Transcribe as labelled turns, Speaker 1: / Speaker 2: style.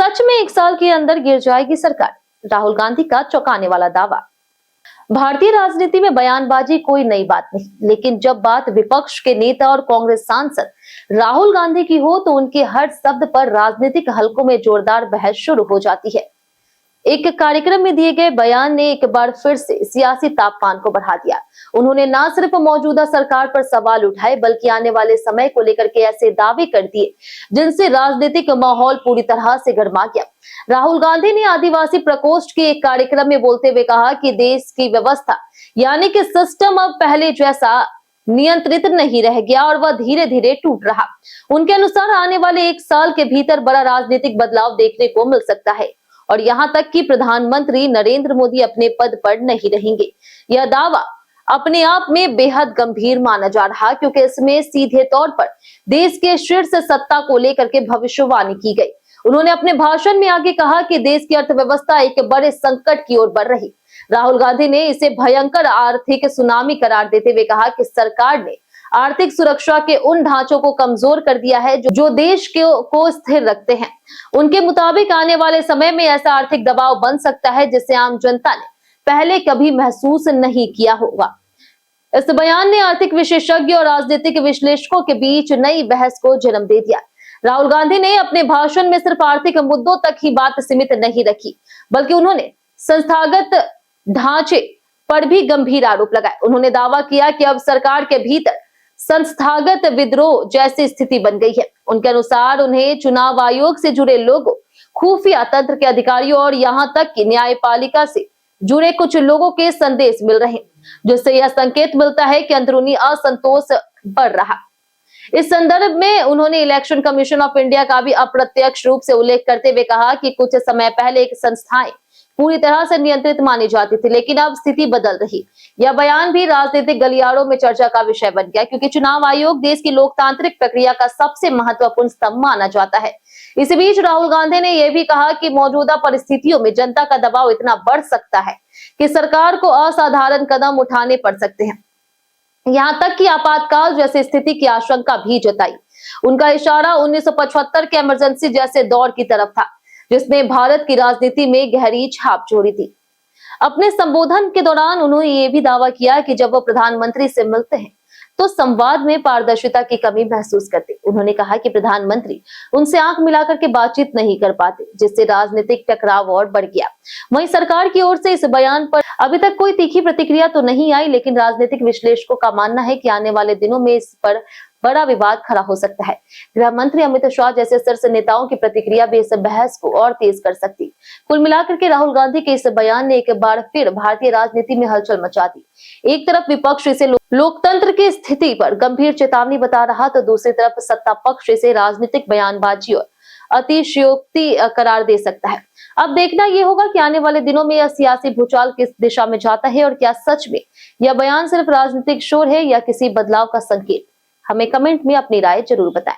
Speaker 1: सच में 1 साल के अंदर गिर जाएगी सरकार, राहुल गांधी का चौंकाने वाला दावा। भारतीय राजनीति में बयानबाजी कोई नई बात नहीं, लेकिन जब बात विपक्ष के नेता और कांग्रेस सांसद राहुल गांधी की हो तो उनके हर शब्द पर राजनीतिक हलकों में जोरदार बहस शुरू हो जाती है। एक कार्यक्रम में दिए गए बयान ने एक बार फिर से सियासी तापमान को बढ़ा दिया। उन्होंने न सिर्फ मौजूदा सरकार पर सवाल उठाए, बल्कि आने वाले समय को लेकर के ऐसे दावे कर दिए जिनसे राजनीतिक माहौल पूरी तरह से गर्मा गया। राहुल गांधी ने आदिवासी प्रकोष्ठ के एक कार्यक्रम में बोलते हुए कहा कि देश की व्यवस्था यानी कि सिस्टम अब पहले जैसा नियंत्रित नहीं रह गया और वह धीरे धीरे टूट रहा। उनके अनुसार आने वाले 1 साल के भीतर बड़ा राजनीतिक बदलाव देखने को मिल सकता है और यहां तक कि प्रधानमंत्री नरेंद्र मोदी अपने पद पर नहीं रहेंगे। यह दावा अपने आप में बेहद गंभीर माना जा रहा, क्योंकि इसमें सीधे तौर पर देश के शीर्ष सत्ता को लेकर के भविष्यवाणी की गई। उन्होंने अपने भाषण में आगे कहा कि देश की अर्थव्यवस्था एक बड़े संकट की ओर बढ़ रही। राहुल गांधी ने इसे भयंकर आर्थिक सुनामी करार देते हुए कहा कि सरकार ने आर्थिक सुरक्षा के उन ढांचों को कमजोर कर दिया है जो देश को स्थिर रखते हैं। उनके मुताबिक आने वाले समय में ऐसा आर्थिक दबाव बन सकता है जिसे आम जनता ने पहले कभी महसूस नहीं किया होगा। इस बयान ने आर्थिक विशेषज्ञ और राजनीतिक विश्लेषकों के बीच नई बहस को जन्म दे दिया। राहुल गांधी ने अपने भाषण में सिर्फ आर्थिक मुद्दों तक ही बात सीमित नहीं रखी, बल्कि उन्होंने संस्थागत ढांचे पर भी गंभीर आरोप लगाए। उन्होंने दावा किया कि अब सरकार के भीतर संस्थागत विद्रोह जैसी स्थिति बन गई है। उनके अनुसार उन्हें चुनाव आयोग से जुड़े लोगों, खुफिया तंत्र के अधिकारियों और यहां तक कि न्यायपालिका से जुड़े कुछ लोगों के संदेश मिल रहे, जिससे यह संकेत मिलता है कि अंदरूनी असंतोष बढ़ रहा। इस संदर्भ में उन्होंने इलेक्शन कमीशन ऑफ इंडिया का भी अप्रत्यक्ष रूप से उल्लेख करते हुए कहा कि कुछ समय पहले एक संस्थाएं पूरी तरह से नियंत्रित मानी जाती थी, लेकिन अब स्थिति बदल रही। यह बयान भी राजनीतिक गलियारों में चर्चा का विषय बन गया, क्योंकि चुनाव आयोग देश की लोकतांत्रिक प्रक्रिया का सबसे महत्वपूर्ण स्तंभ माना जाता है। इस बीच राहुल गांधी ने यह भी कहा कि मौजूदा परिस्थितियों में जनता का दबाव इतना बढ़ सकता है कि सरकार को असाधारण कदम उठाने पड़ सकते हैं, यहां तक कि आपातकाल जैसी स्थिति की आशंका भी जताई। उनका इशारा 1975 के इमरजेंसी जैसे दौर की तरफ था, जिसने भारत की राजनीति में गहरी छाप छोड़ी थी। अपने संबोधन के दौरान उन्होंने ये भी दावा किया कि जब वो प्रधानमंत्री से मिलते हैं तो संवाद में पारदर्शिता की कमी महसूस करते। उन्होंने कहा कि प्रधानमंत्री उनसे आंख मिलाकर के बातचीत नहीं कर पाते, जिससे राजनीतिक टकराव और बढ़ गया। वहीं सरकार की ओर से इस बयान पर अभी तक कोई तीखी प्रतिक्रिया तो नहीं आई, लेकिन राजनीतिक विश्लेषकों का मानना है कि आने वाले दिनों में इस पर बड़ा विवाद खड़ा हो सकता है। गृह मंत्री अमित शाह जैसे शीर्ष नेताओं की प्रतिक्रिया भी इस बहस को और तेज कर सकती। कुल मिलाकर के राहुल गांधी के इस बयान ने एक बार फिर भारतीय राजनीति में हलचल मचा दी। एक तरफ विपक्ष इसे लोकतंत्र की स्थिति पर गंभीर चेतावनी बता रहा, तो दूसरी तरफ सत्ता पक्ष इसे राजनीतिक बयानबाजी और अतिशयोक्ति करार दे सकता है। अब देखना यह होगा कि आने वाले दिनों में यह सियासी भूचाल किस दिशा में जाता है और क्या सच में यह बयान सिर्फ राजनीतिक शोर है या किसी बदलाव का संकेत। हमें कमेंट में अपनी राय जरूर बताएं।